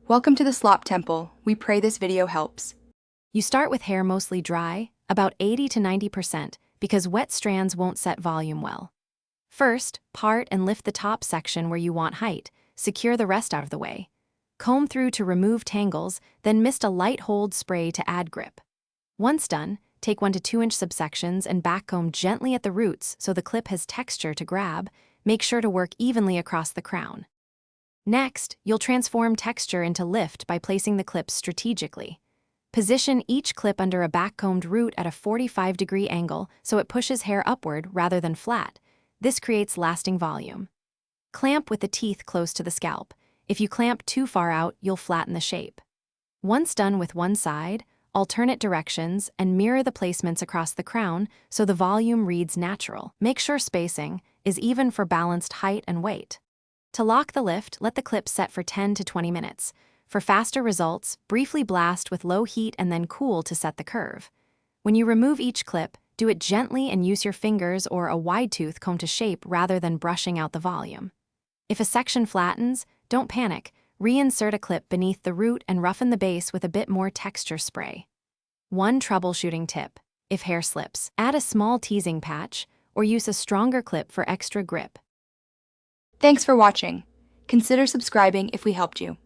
Welcome to the Slop Temple. We pray this video helps. You start with hair mostly dry, about 80 to 90%, because wet strands won't set volume well. First, part and lift the top section where you want height, secure the rest out of the way. Comb through to remove tangles, then mist a light hold spray to add grip. Once done, take 1 to 2 inch subsections and backcomb gently at the roots so the clip has texture to grab. Make sure to work evenly across the crown. Next, you'll transform texture into lift by placing the clips strategically. Position each clip under a backcombed root at a 45-degree angle so it pushes hair upward rather than flat. This creates lasting volume. Clamp with the teeth close to the scalp. If you clamp too far out, you'll flatten the shape. Once done with one side, alternate directions and mirror the placements across the crown so the volume reads natural. Make sure spacing is even for balanced height and weight. To lock the lift, let the clip set for 10 to 20 minutes. For faster results, briefly blast with low heat and then cool to set the curve. When you remove each clip, do it gently and use your fingers or a wide-tooth comb to shape rather than brushing out the volume. If a section flattens, don't panic. Reinsert a clip beneath the root and roughen the base with a bit more texture spray. One troubleshooting tip: if hair slips, add a small teasing patch or use a stronger clip for extra grip. Thanks for watching. Consider subscribing if we helped you.